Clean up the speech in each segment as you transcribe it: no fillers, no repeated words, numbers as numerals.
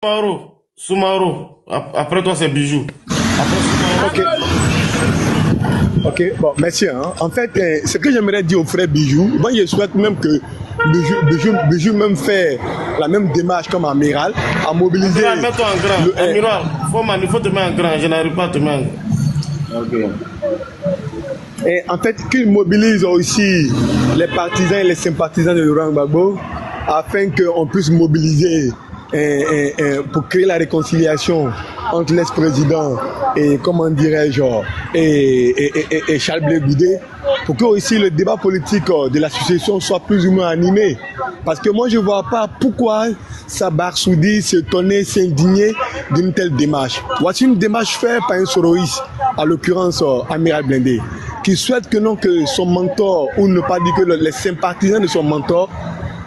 Soumaro. Après toi, c'est Bijou. Après Ok, Soumaro. ok, bon, merci. Hein. En fait, ce que j'aimerais dire au frère Bijou, moi je souhaite même que Bijou même fait la même démarche comme Amiral, à mobiliser Amiral, mets-toi en le, grand. Amiral, faut te mettre en grand. Je n'arrive pas à te mettre en grand. et en fait qu'il mobilise aussi les partisans et les sympathisants de Laurent Gbagbo afin qu'on puisse mobiliser pour créer la réconciliation entre l'ex-président et comment dirais-je et Charles Blé Goudé pour que aussi le débat politique de l'association soit plus ou moins animé. Parce que moi je ne vois pas pourquoi Sabarsoudi s'étonner, s'indigner d'une telle démarche. Voici une démarche faite par un soroïste, à l'occurrence Amiral Blindé, qui souhaite que non que son mentor, ou ne pas dire que les sympathisants de son mentor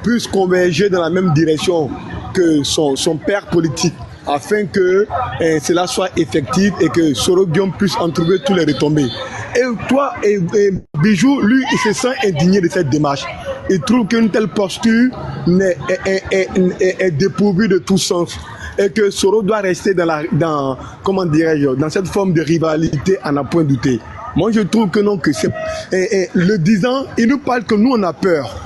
puissent converger dans la même direction que son père politique, afin que cela soit effectif et que Soro Guillaume puisse en trouver tous les retombées. Et toi, Bijou, lui, il se sent indigné de cette démarche. Il trouve qu'une telle posture est dépourvue de tout sens. Et que Soro doit rester comment dirais-je, dans cette forme de rivalité à n'en point douter. Moi, je trouve que non, que c'est... le disant, il nous parle que nous, on a peur.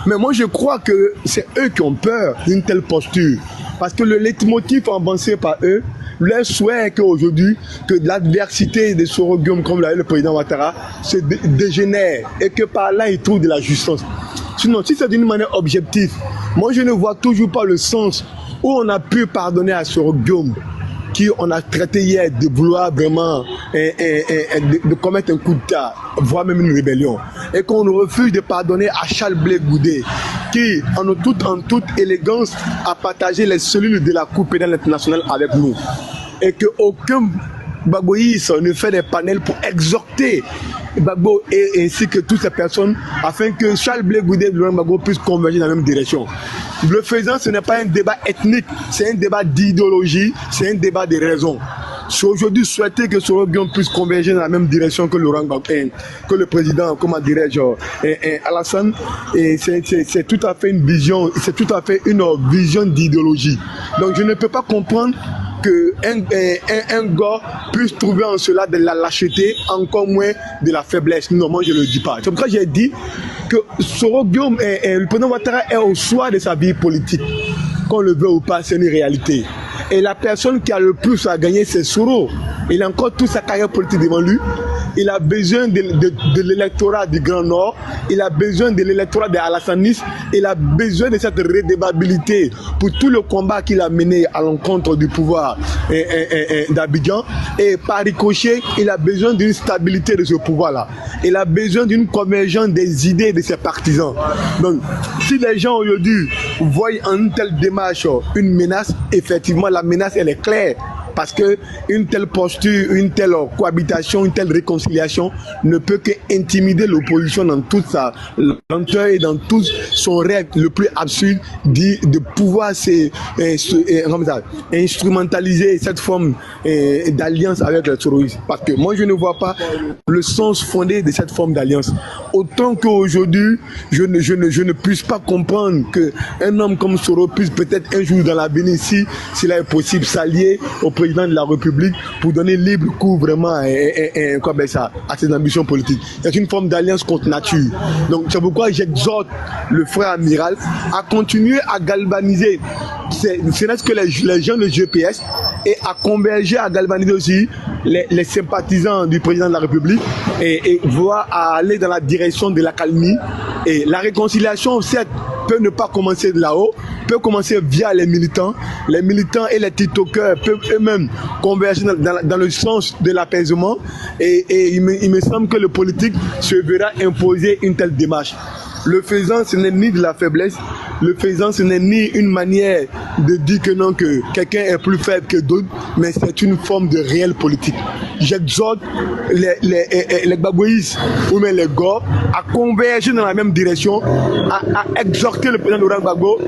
Mais moi, je crois que c'est eux qui ont peur d'une telle posture. Parce que le leitmotiv avancé par eux, leur souhait est qu'aujourd'hui, que l'adversité de Soro Guillaume, comme l'a dit le président Ouattara, se dégénère et que par là, ils trouvent de la justice. Sinon, si c'est d'une manière objective, moi, je ne vois toujours pas le sens où on a pu pardonner à Soro Guillaume, qui on a traité hier de vouloir vraiment de commettre un coup d'État, voire même une rébellion, et qu'on refuse de pardonner à Charles Blé Goudé, qui en toute élégance a partagé les cellules de la Cour pénale internationale avec nous, et qu'aucun Gbagboïs ne fait des panels pour exhorter Gbagbo et ainsi que toutes ces personnes afin que Charles Blé Goudé et Laurent Gbagbo puissent converger dans la même direction. Le faisant, ce n'est pas un débat ethnique, c'est un débat d'idéologie, c'est un débat de raison. C'est aujourd'hui souhaiter que Soro Guillaume puisse converger dans la même direction que Laurent Gbagbo, que le président, comment dirais-je, Alassane, et c'est tout à fait une vision, c'est tout à fait une vision d'idéologie. Donc je ne peux pas comprendre qu'un gars puisse trouver en cela de la lâcheté, encore moins de la faiblesse. Non, moi je ne le dis pas. C'est pourquoi j'ai dit que Soro Guillaume, le président Ouattara est au soir de sa vie politique. Qu'on le veut ou pas, c'est une réalité. Et la personne qui a le plus à gagner, c'est Soro. Il a encore toute sa carrière politique devant lui. Il a besoin de l'électorat du Grand Nord, il a besoin de l'électorat des Alassanistes, il a besoin de cette redébabilité pour tout le combat qu'il a mené à l'encontre du pouvoir d'Abidjan. Et par ricochet, il a besoin d'une stabilité de ce pouvoir-là. Il a besoin d'une convergence des idées de ses partisans. Donc, si les gens aujourd'hui voient en une telle démarche une menace, effectivement, la menace, elle est claire. Parce qu'une telle posture, une telle cohabitation, une telle réconciliation ne peut qu'intimider l'opposition dans toute sa lenteur et dans tout son rêve le plus absurde de pouvoir instrumentaliser cette forme d'alliance avec les terroristes. Parce que moi, je ne vois pas le sens fondé de cette forme d'alliance. Autant qu'aujourd'hui, je ne puisse pas comprendre qu'un homme comme Soro puisse peut-être un jour dans l'avenir, si cela est possible, s'allier au président de la République pour donner libre cours vraiment à ses ambitions politiques. C'est une forme d'alliance contre nature. Donc c'est pourquoi j'exhorte le frère amiral à continuer à galvaniser ce n'est que les gens de GPS et à converger, à galvaniser aussi les sympathisants du président de la République et voir à aller dans la direction de l'accalmie. Et la réconciliation, certes, peut ne pas commencer de là-haut, peut commencer via les militants. Les militants et les tiktokers peuvent eux-mêmes converger dans le sens de l'apaisement. Et il me semble que le politique se verra imposer une telle démarche. Le faisant, ce n'est ni de la faiblesse. Le faisant, ce n'est ni une manière de dire que non, que quelqu'un est plus faible que d'autres, mais c'est une forme de réel politique. J'exhorte les Gbagboïs ou même les Gors à converger dans la même direction, à exhorter le président Laurent Gbagbo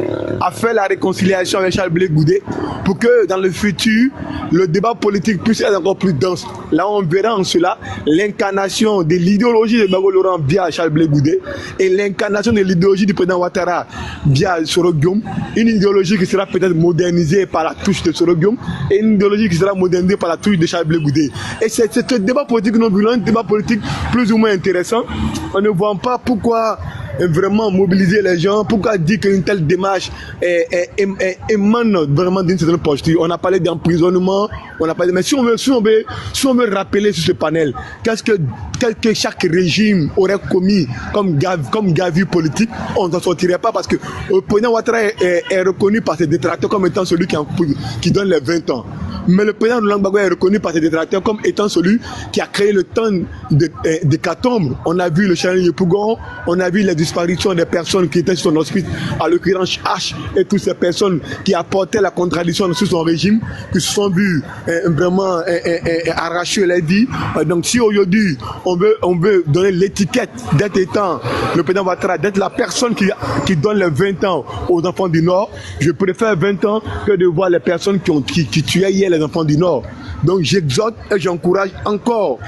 à faire la réconciliation avec Charles Blé Goudé pour que dans le futur, le débat politique puisse être encore plus dense. Là, on verra en cela l'incarnation de l'idéologie de Gbagbo Laurent via Charles Blé Goudé et l'incarnation l'incarnation de l'idéologie du président Ouattara via Soro Guillaume, une idéologie qui sera peut-être modernisée par la touche de Soro Guillaume et une idéologie qui sera modernisée par la touche de Charles Blé Goudé. Et c'est ce débat politique non violent, un débat politique plus ou moins intéressant. On ne voit pas pourquoi vraiment mobiliser les gens, pourquoi dire qu'une telle démarche émane vraiment d'une certaine posture. On a parlé d'emprisonnement, on a parlé, mais si on veut rappeler sur ce panel, qu'est-ce que chaque régime aurait commis comme gavure politique, on n'en sortirait pas parce que le président Ouattara est reconnu par ses détracteurs comme étant celui qui donne les 20 ans. Mais le président Laurent Gbagbo est reconnu par ses détracteurs comme étant celui qui a créé le temps de Katombe. On a vu le challenge de Pougon, on a vu les disparitions des personnes qui étaient sur son hospice, à l'occurrence H, et toutes ces personnes qui apportaient la contradiction sur son régime, qui se sont vues vraiment arracher les vies. Donc si aujourd'hui on veut donner l'étiquette d'être étant le président Ouattara, d'être la personne qui donne les 20 ans aux enfants du Nord, je préfère 20 ans que de voir les personnes qui tuaient hier les enfants du Nord. Donc j'exhorte et j'encourage encore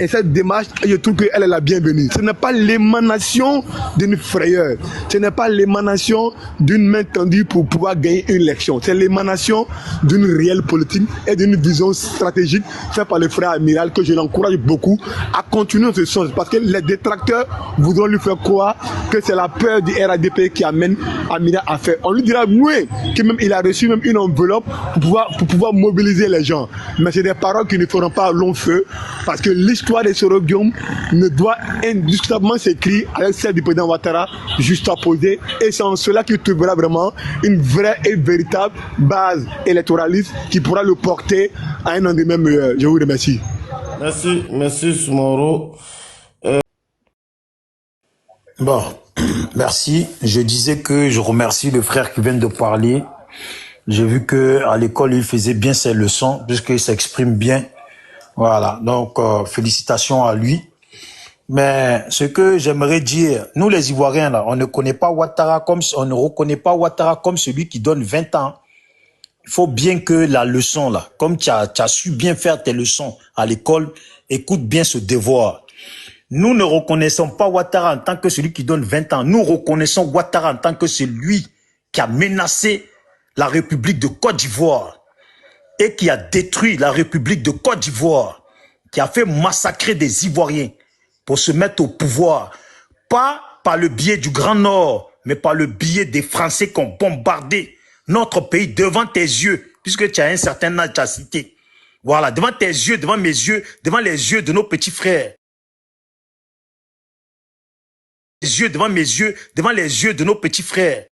cette démarche, je trouve qu'elle est la bienvenue. Ce n'est pas l'émanation d'une frayeur, ce n'est pas l'émanation d'une main tendue pour pouvoir gagner une élection, c'est l'émanation d'une réelle politique et d'une vision stratégique faite par le frère amiral que je l'encourage beaucoup à continuer dans ce sens, parce que les détracteurs voudront lui faire croire que c'est la peur du RADP qui amène Amiral à faire. On lui dira oui, que même il a reçu même une enveloppe pour pouvoir mobiliser les gens, mais c'est des paroles qui ne feront pas long feu. Parce que l'histoire de Soro Guillaume ne doit indiscutablement s'écrire avec celle du président Ouattara juste à poser. Et c'est en cela qu'il trouvera vraiment une vraie et véritable base électoraliste qui pourra le porter à un lendemain meilleur. Je vous remercie. Merci Soumoro. Bon, merci. Je disais que je remercie le frère qui vient de parler. J'ai vu qu'à l'école, il faisait bien ses leçons puisqu'il s'exprime bien. Voilà, donc félicitations à lui. Mais ce que j'aimerais dire, nous les Ivoiriens là, on ne reconnaît pas Ouattara comme celui qui donne 20 ans. Il faut bien que la leçon là, comme tu as su bien faire tes leçons à l'école, écoute bien ce devoir. Nous ne reconnaissons pas Ouattara en tant que celui qui donne 20 ans. Nous reconnaissons Ouattara en tant que celui qui a menacé la République de Côte d'Ivoire et qui a détruit la République de Côte d'Ivoire, qui a fait massacrer des Ivoiriens pour se mettre au pouvoir, pas par le biais du Grand Nord, mais par le biais des Français qui ont bombardé notre pays devant tes yeux, puisque tu as un certain âge, tu as cité. Voilà, devant tes yeux, devant mes yeux, devant les yeux de nos petits frères. Devant mes yeux, devant les yeux de nos petits frères.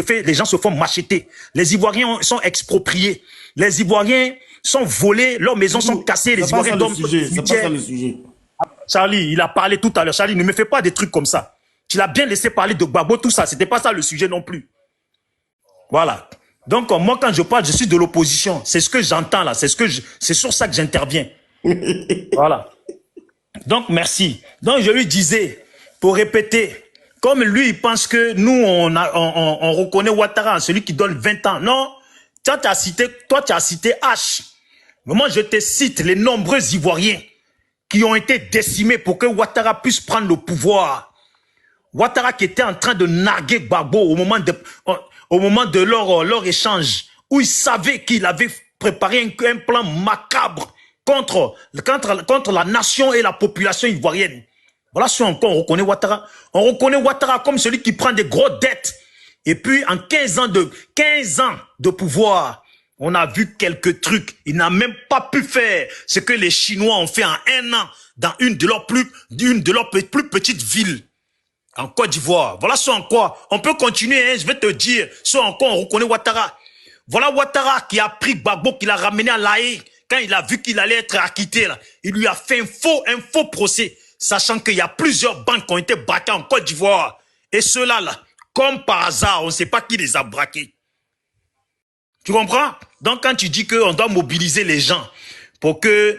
Les gens se font macheter. Les Ivoiriens sont expropriés. Les Ivoiriens sont volés. Leurs maisons sont cassées. Les Ivoiriens dorment. C'est pas ça le sujet. Charlie, il a parlé tout à l'heure. Charlie, ne me fais pas des trucs comme ça. Tu l'as bien laissé parler de Gbagbo, tout ça. C'était pas ça le sujet non plus. Voilà. Donc, moi, quand je parle, je suis de l'opposition. C'est ce que j'entends là. C'est sur ça que j'interviens. Voilà. Donc, merci. Donc, je lui disais, pour répéter, comme lui, il pense que nous, on reconnaît Ouattara, celui qui donne 20 ans. Non, toi, tu as cité H. Mais moi, je te cite les nombreux Ivoiriens qui ont été décimés pour que Ouattara puisse prendre le pouvoir. Ouattara qui était en train de narguer Gbagbo au moment de leur échange, où il savait qu'il avait préparé un plan macabre contre la nation et la population ivoirienne. Voilà ce qu'on reconnaît Ouattara. On reconnaît Ouattara comme celui qui prend des grosses dettes. Et puis, en 15 ans de pouvoir, on a vu quelques trucs. Il n'a même pas pu faire ce que les Chinois ont fait en 1 an dans une de leurs plus petites villes, en Côte d'Ivoire. Voilà ce en quoi on peut continuer, hein, je vais te dire, ce en quoi on reconnaît Ouattara. Voilà Ouattara qui a pris Gbagbo, qui l'a ramené à La Haye. Quand il a vu qu'il allait être acquitté, là, il lui a fait un faux procès, sachant qu'il y a plusieurs banques qui ont été braquées en Côte d'Ivoire. Et ceux-là, là, comme par hasard, on ne sait pas qui les a braqués. Tu comprends? Donc, quand tu dis qu'on doit mobiliser les gens pour que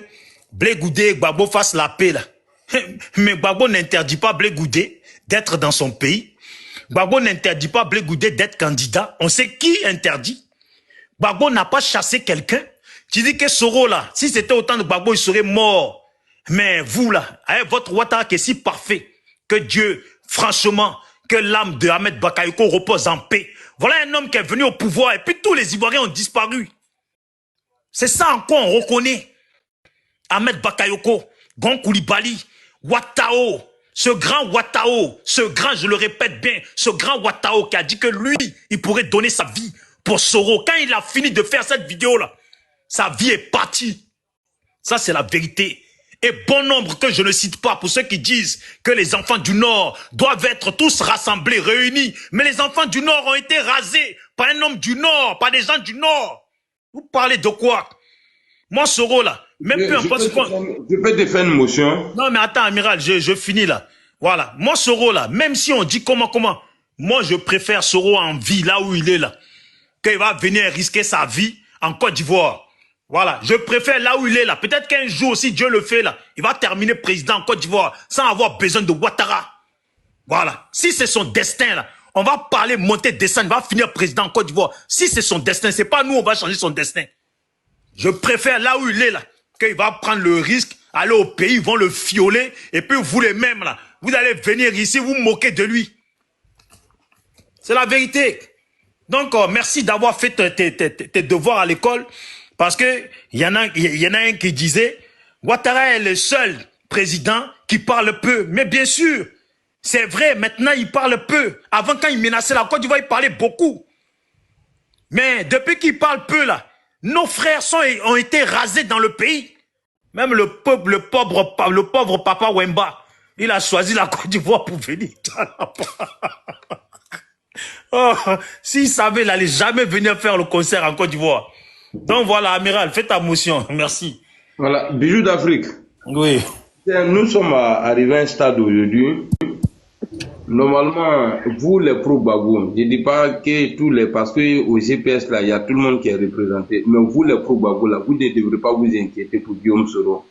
Blé Goudé et Gbagbo fassent la paix, là. Mais Gbagbo n'interdit pas Blé Goudé d'être dans son pays. Gbagbo n'interdit pas Blé Goudé d'être candidat. On sait qui interdit. Gbagbo n'a pas chassé quelqu'un. Tu dis que Soro, là, si c'était autant de Gbagbo, il serait mort. Mais vous, là, avec votre Ouattara qui est si parfait, que Dieu, franchement, que l'âme de Ahmed Bakayoko repose en paix. Voilà un homme qui est venu au pouvoir et puis tous les Ivoiriens ont disparu. C'est ça en quoi on reconnaît Ahmed Bakayoko, Gon Koulibaly, Ouattao, ce grand Ouattao, ce grand, je le répète bien, ce grand Ouattao qui a dit que lui, il pourrait donner sa vie pour Soro. Quand il a fini de faire cette vidéo-là, sa vie est partie. Ça, c'est la vérité. Et bon nombre que je ne cite pas pour ceux qui disent que les enfants du Nord doivent être tous rassemblés, réunis. Mais les enfants du Nord ont été rasés par un homme du Nord, par des gens du Nord. Vous parlez de quoi? Moi, Soro, là, même peu importe ce qu'on... Je peux te faire une motion. Non, mais attends, amiral, je finis là. Voilà. Moi, Soro, là, même si on dit comment, moi, je préfère Soro en vie, là où il est, là. Qu'il va venir risquer sa vie en Côte d'Ivoire. Voilà, je préfère là où il est là. Peut-être qu'un jour, si Dieu le fait là, il va terminer président en Côte d'Ivoire sans avoir besoin de Ouattara. Voilà, si c'est son destin là, on va parler, monter, descendre, il va finir président en Côte d'Ivoire. Si c'est son destin, c'est pas nous, on va changer son destin. Je préfère là où il est là, qu'il va prendre le risque, aller au pays, ils vont le fioler, et puis vous les mêmes là, vous allez venir ici, vous moquer de lui. C'est la vérité. Donc, merci d'avoir fait tes devoirs à l'école. Parce que il y en a un qui disait, Ouattara est le seul président qui parle peu. Mais bien sûr, c'est vrai, maintenant il parle peu. Avant, quand il menaçait la Côte d'Ivoire, il parlait beaucoup. Mais depuis qu'il parle peu là, nos frères ont été rasés dans le pays. Même le pauvre papa Wemba, il a choisi la Côte d'Ivoire pour venir. Oh, s'il savait, il n'allait jamais venir faire le concert en Côte d'Ivoire. Donc voilà, amiral, fais ta motion. Merci. Voilà, Bijou d'Afrique. Oui. Nous sommes arrivés à un stade aujourd'hui. Normalement, vous les pro-Gbagbo, je ne dis pas que tous les, parce qu'au GPS là, il y a tout le monde qui est représenté, mais vous les pro-Gbagbo là, vous ne devrez pas vous inquiéter pour Guillaume Soro.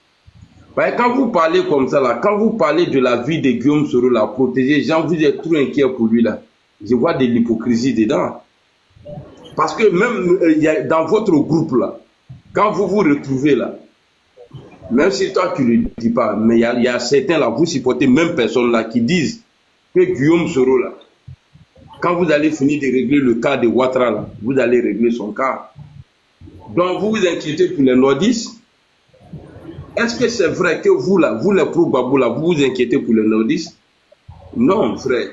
Quand vous parlez comme ça là, quand vous parlez de la vie de Guillaume Soro là, protéger, gens, vous êtes trop inquiets pour lui là. Je vois de l'hypocrisie dedans. Parce que même dans votre groupe là, quand vous vous retrouvez là, même si toi tu ne le dis pas, mais il y a certains là, vous supportez même personnes là qui disent que Guillaume Soro là, quand vous allez finir de régler le cas de Ouattara là, vous allez régler son cas. Donc vous vous inquiétez pour les nordistes. Est-ce que c'est vrai que vous là, vous les pro-Gbagbo là, vous vous inquiétez pour les nordistes? Non, frère.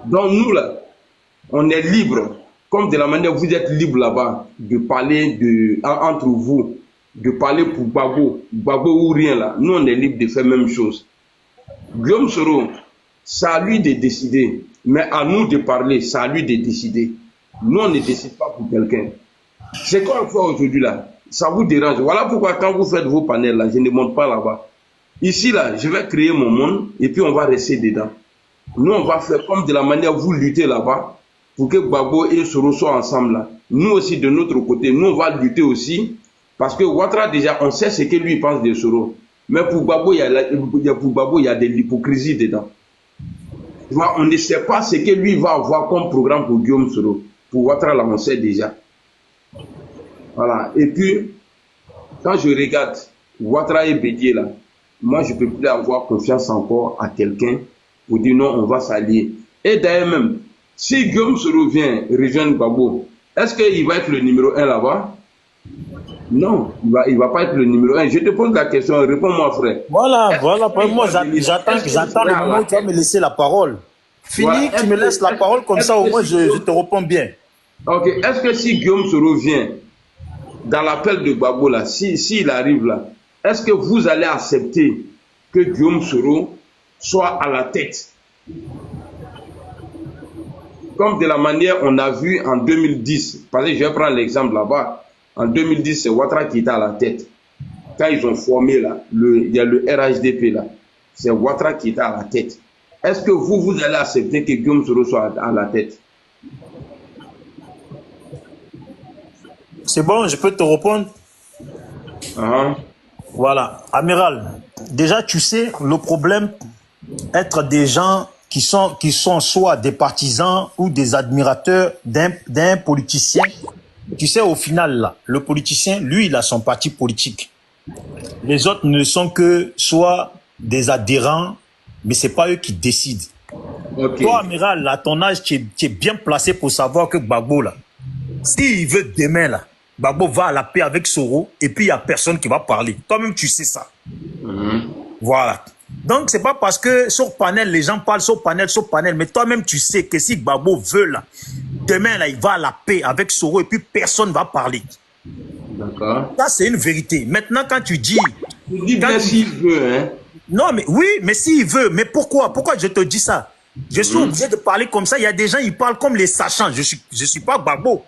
Donc nous là, on est libre, comme de la manière vous êtes libre là-bas, de parler entre vous, de parler pour Gbagbo ou rien là. Nous on est libre de faire la même chose. Guillaume Soro, c'est à lui de décider, mais à nous de parler, c'est à lui de décider. Nous on ne décide pas pour quelqu'un. C'est qu'on fait aujourd'hui là, ça vous dérange. Voilà pourquoi quand vous faites vos panels là, je ne monte pas là-bas. Ici là, je vais créer mon monde et puis on va rester dedans. Nous on va faire comme de la manière vous luttez là-bas, pour que Gbagbo et Soro soient ensemble là. Nous aussi, de notre côté, nous on va lutter aussi. Parce que Ouattara, déjà, on sait ce que lui pense de Soro. Mais pour Gbagbo, il y a de l'hypocrisie dedans. On ne sait pas ce que lui va avoir comme programme pour Guillaume Soro. Pour Ouattara, là, on sait déjà. Voilà. Et puis, quand je regarde Ouattara et Bédié là, moi, je ne peux plus avoir confiance encore à quelqu'un pour dire non, on va s'allier. Et d'ailleurs même, si Guillaume Soro vient rejoindre Gbagbo, est-ce qu'il va être le numéro 1 là-bas? Non, il va pas être le numéro 1. Je te pose la question, réponds-moi frère. Voilà, moi j'attends le moment où tu vas me laisser la parole. Fini, voilà. Tu me laisses la parole, comme ça au moins je te réponds bien. Ok, est-ce que si Guillaume Soro vient dans l'appel de Gbagbo là, s'il arrive là, est-ce que vous allez accepter que Guillaume Soro soit à la tête? Comme de la manière on a vu en 2010, parce que je vais prendre l'exemple là-bas, en 2010 c'est Ouattara qui était à la tête. Quand ils ont formé là, il y a le RHDP là, c'est Ouattara qui était à la tête. Est-ce que vous allez accepter que Guillaume Soro soit à la tête? C'est bon, je peux te répondre? Voilà, amiral, déjà tu sais le problème, être des gens qui sont soit des partisans ou des admirateurs d'un politicien, Tu sais, au final, là, le politicien, lui, il a son parti politique. Les autres ne sont que soit des adhérents, mais c'est pas eux qui décident. Ok. Toi, amiral, à ton âge, tu es bien placé pour savoir que Gbagbo, là, s'il veut demain, là, Gbagbo va à la paix avec Soro et puis il n'y a personne qui va parler. Toi-même, tu sais ça. Voilà. Donc, c'est pas parce que sur panel, les gens parlent sur panel, mais toi-même, tu sais que si Gbagbo veut, là, demain, là, il va à la paix avec Soro et puis personne ne va parler. D'accord. Ça, c'est une vérité. Maintenant, quand tu dis... Tu dis bien s'il veut, hein. Non, mais oui, mais s'il veut, mais pourquoi? Pourquoi je te dis ça? Je suis obligé de parler comme ça. Il y a des gens, ils parlent comme les sachants. Je suis pas Gbagbo.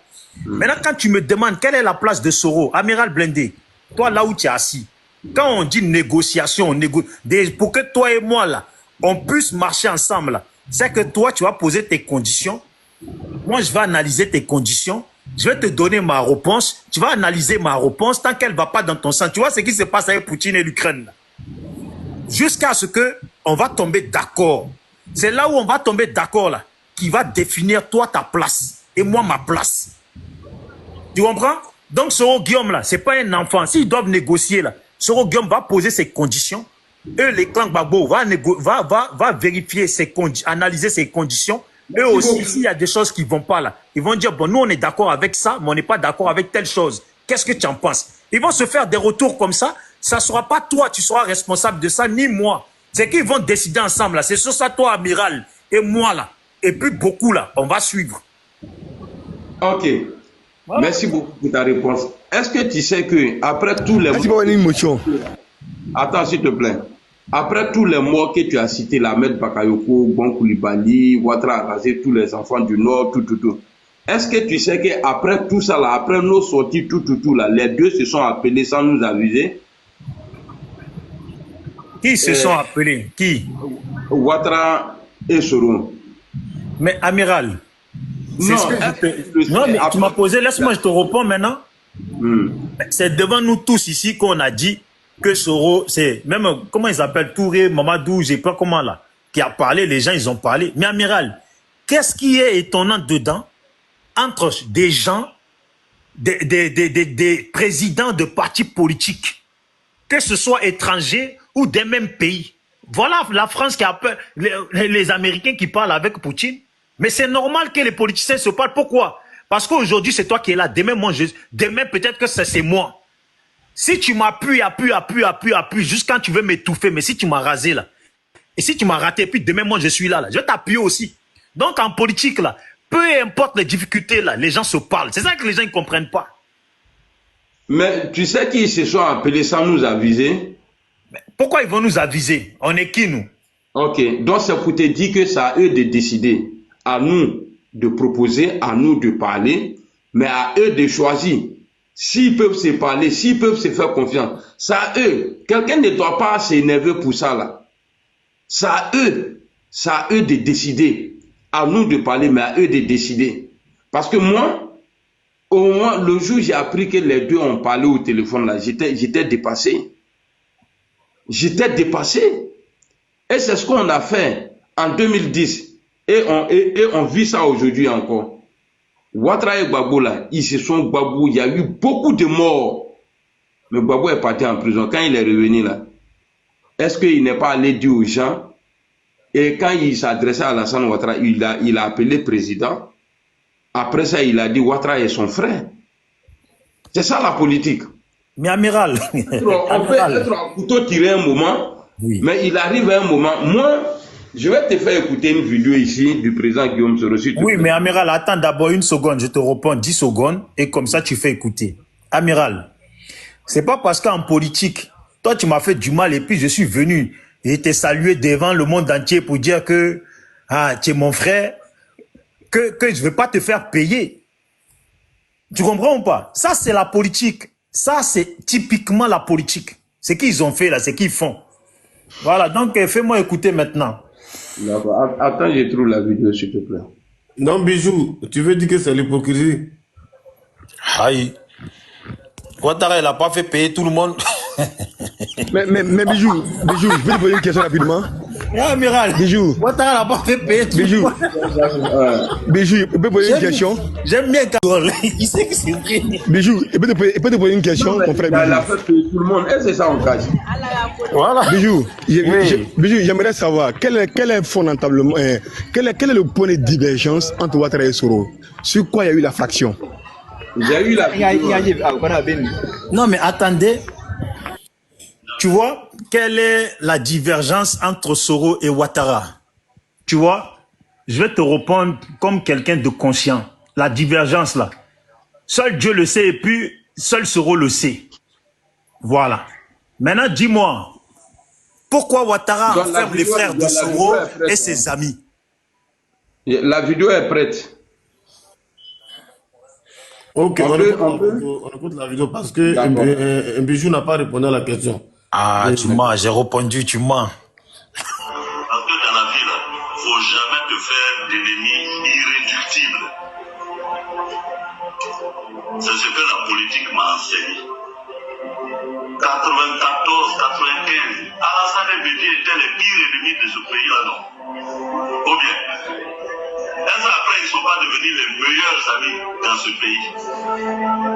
Maintenant, quand tu me demandes quelle est la place de Soro, Amiral Blindé, toi, là où tu es assis, quand on dit négociation, pour que toi et moi, là, on puisse marcher ensemble, là, c'est que toi, tu vas poser tes conditions. Moi, je vais analyser tes conditions. Je vais te donner ma réponse. Tu vas analyser ma réponse tant qu'elle ne va pas dans ton sens. Tu vois ce qui se passe avec Poutine et l'Ukraine, là. Jusqu'à ce qu'on va tomber d'accord. C'est là où on va tomber d'accord, là, qui va définir toi ta place et moi ma place. Tu comprends? Donc, Soro Guillaume, là, c'est pas un enfant. S'ils doivent négocier, là, Soro Guillaume va poser ses conditions. Eux, les clans Gbagbo, va vérifier ses conditions, analyser ses conditions. Eux aussi, s'il y a des choses qui ne vont pas, là, ils vont dire, bon, nous, on est d'accord avec ça, mais on n'est pas d'accord avec telle chose. Qu'est-ce que tu en penses? Ils vont se faire des retours comme ça. Ça ne sera pas toi, tu seras responsable de ça, ni moi. C'est qu'ils vont décider ensemble, là. C'est sur ça, toi, amiral, et moi, là. Et puis, beaucoup, là, on va suivre. Ok. Voilà. Merci beaucoup pour ta réponse. Est-ce que tu sais que après tous les mots... Attends, s'il te plaît. Après tous les mots que tu as cités, la Ahmed Bakayoko, Bon Koulibaly, Ouattara Arasé, tous les enfants du Nord, tout. Est-ce que tu sais qu'après tout ça, là, après nos sorties, tout, là, les deux se sont appelés sans nous aviser? Qui se sont appelés? Qui? Ouattara et Soro. Mais amiral, non, non, mais tu m'as posé, laisse-moi, je te réponds maintenant. C'est devant nous tous ici qu'on a dit que Soro, c'est même, comment ils s'appellent, Touré, Mamadou, je sais pas comment là, qui a parlé, les gens, ils ont parlé. Mais amiral, qu'est-ce qui est étonnant dedans entre des gens, des présidents de partis politiques, que ce soit étrangers ou des mêmes pays? Voilà la France qui a peur, les Américains qui parlent avec Poutine. Mais c'est normal que les politiciens se parlent. Pourquoi? Parce qu'aujourd'hui, c'est toi qui es là. Demain, demain peut-être que c'est moi. Si tu m'appuies, appuies, jusqu'à quand tu veux m'étouffer, mais si tu m'as rasé là, et si tu m'as raté, puis demain, moi, je suis là, je vais t'appuyer aussi. Donc, en politique, là, peu importe les difficultés, là, les gens se parlent. C'est ça que les gens ne comprennent pas. Mais tu sais qu'ils se sont appelés sans nous aviser? Mais pourquoi ils vont nous aviser? On est qui, nous? Ok, donc c'est pour te dire que c'est à eux de décider, à nous de proposer, à nous de parler, mais à eux de choisir. S'ils peuvent se parler, s'ils peuvent se faire confiance, c'est à eux. Quelqu'un ne doit pas s'énerver pour ça, là. C'est à eux de décider. À nous de parler, mais à eux de décider. Parce que moi, au moment, le jour où j'ai appris que les deux ont parlé au téléphone, là, j'étais dépassé. J'étais dépassé. Et c'est ce qu'on a fait en 2010. Et on vit ça aujourd'hui encore. Ouattara et Gbagbo, là, ils se sont Gbagbo, il y a eu beaucoup de morts. Mais Gbagbo est parti en prison. Quand il est revenu là, est-ce qu'il n'est pas allé dire aux gens? Et quand il s'adressait à Alassane Ouattara, il a appelé président. Après ça, il a dit Ouattara est son frère. C'est ça la politique. Mais amiral, on peut être un couteau tiré un moment, oui. Mais il arrive à un moment. Moi, je vais te faire écouter une vidéo ici du président Guillaume Soro. Oui, mais amiral, attends d'abord une seconde, je te réponds 10 secondes et comme ça tu fais écouter. Amiral, c'est pas parce qu'en politique, toi tu m'as fait du mal et puis je suis venu et t'ai salué devant le monde entier pour dire que tu es mon frère, que je ne vais pas te faire payer. Tu comprends ou pas? Ça c'est la politique. Ça c'est typiquement la politique. Ce qu'ils ont fait là, c'est qu'ils font. Voilà, donc fais-moi écouter maintenant. Attends, je trouve la vidéo, s'il te plaît. Non, Bijou, tu veux dire que c'est l'hypocrisie? Aïe. Ouattara, il n'a pas fait payer tout le monde. mais Bijou, je vais te poser une question rapidement. Amiral. Bijou. Ouattara n'a pas fait payer tout. Bijou. Bijou, il peut poser une question. J'aime bien quand il sait que c'est vrai. Bijou, il peut te poser une question, mon frère Il a Bijou. fait payer tout le monde. Et c'est ça, on cache. Voilà. Bijou, Oui. Bijou, j'aimerais savoir quel est fondamentalement, quel est le point de divergence entre Ouattara et Soro? Sur quoi il y a eu la fraction? J'ai eu la Non, mais attendez. Tu vois, quelle est la divergence entre Soro et Ouattara? Tu vois, je vais te répondre comme quelqu'un de conscient. La divergence là. Seul Dieu le sait et puis seul Soro le sait. Voilà. Maintenant, dis-moi, pourquoi Ouattara Donc, enferme les frères de Soro et ses amis? La vidéo est prête. Ok, On on écoute la vidéo parce que un bijou n'a pas répondu à la question. Ah, tu mens, j'ai répondu, tu mens. Parce que dans la vie, il ne faut jamais te faire d'ennemis irréductibles. C'est ce que la politique m'a enseigné. 94, 95, Alassane Bédi était le pire ennemi de ce pays-là, non? Ou bien, est-ce qu'après, ils ne sont pas devenus les meilleurs amis dans ce pays?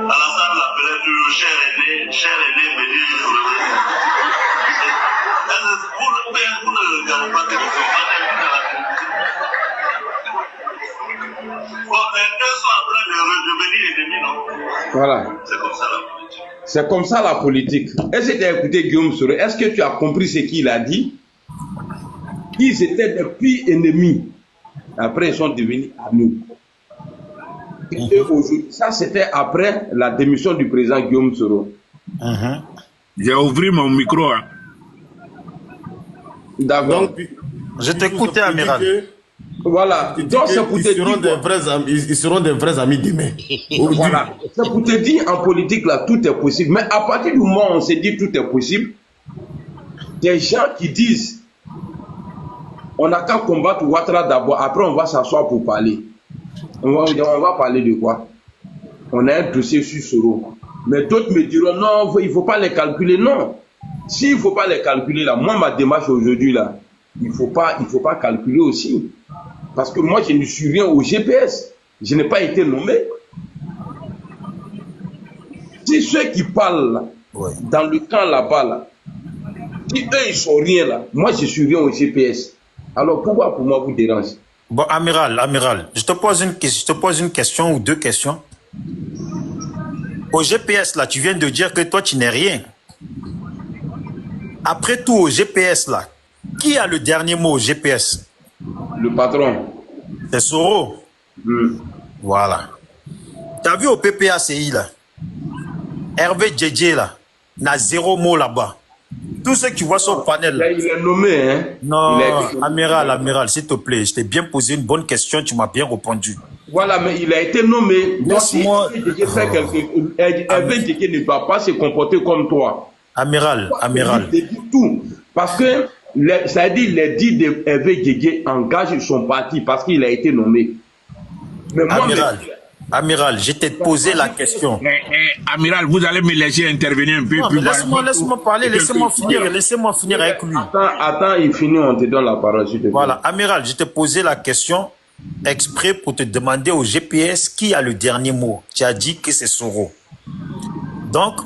Alassane l'appelait toujours cher aîné, Bédi. Vous ne regardez pas téléphone, bon, les deux sont en train de redevenir ennemis, non? Voilà. C'est comme ça la politique. C'est comme ça la politique. Est-ce que tu as écouté Guillaume Soro? Est-ce que tu as compris ce qu'il a dit? Ils étaient des pires ennemis. Après, ils sont devenus amis. Et aujourd'hui, ça, c'était après la démission du président Guillaume Soro. J'ai ouvert mon micro. Hein. D'accord. Donc, Je t'écoutais, Amiral. Voilà. Donc, c'est pour ils te seront dire. des vrais amis, ils seront des vrais amis demain. Voilà. C'est pour te dire, en politique, là, tout est possible. Mais à partir du moment où on se dit tout est possible, des gens qui disent on n'a qu'à combattre Ouattara d'abord, après on va s'asseoir pour parler. On va parler de quoi? On a un dossier sur Soro. Mais d'autres me diront non, il ne faut pas les calculer. Non. S'il ne faut pas les calculer, là, moi, ma démarche aujourd'hui, là, il ne faut pas calculer aussi. Parce que moi, je ne suis rien au GPS. Je n'ai pas été nommé. Si ceux qui parlent là, dans le camp là-bas, là, si eux, ils sont rien là, moi, je suis rien au GPS. Alors, pourquoi pour moi vous dérange? Bon, Amiral, je te pose une question ou deux questions. Au GPS, là, tu viens de dire que toi, tu n'es rien. Après tout, au GPS, là, qui a le dernier mot au GPS? Le patron. C'est Soro. Voilà. Tu as vu au PPACI, là, Hervé Djedje, là, n'a zéro mot là-bas. Tous ceux qui voient son panel. Là, il est nommé, hein? Non, Amiral, s'il te plaît, je t'ai bien posé une bonne question, tu m'as bien répondu. Voilà, mais il a été nommé. Donc, si Hervé Djedje ne doit pas se comporter comme toi. Amiral. Il dit tout. Parce que, ça dit, les dits de Hervé Djedje engagent son parti parce qu'il a été nommé. Mais moi, Amiral, je t'ai posé la question. Amiral, vous allez me laisser intervenir un peu. Non, laisse-moi parler, laissez-moi finir avec lui. Attends, il finit, on te donne la parole. Voilà, Amiral, je t'ai posé la question exprès pour te demander au GPS qui a le dernier mot. Tu as dit que c'est Soro. Donc,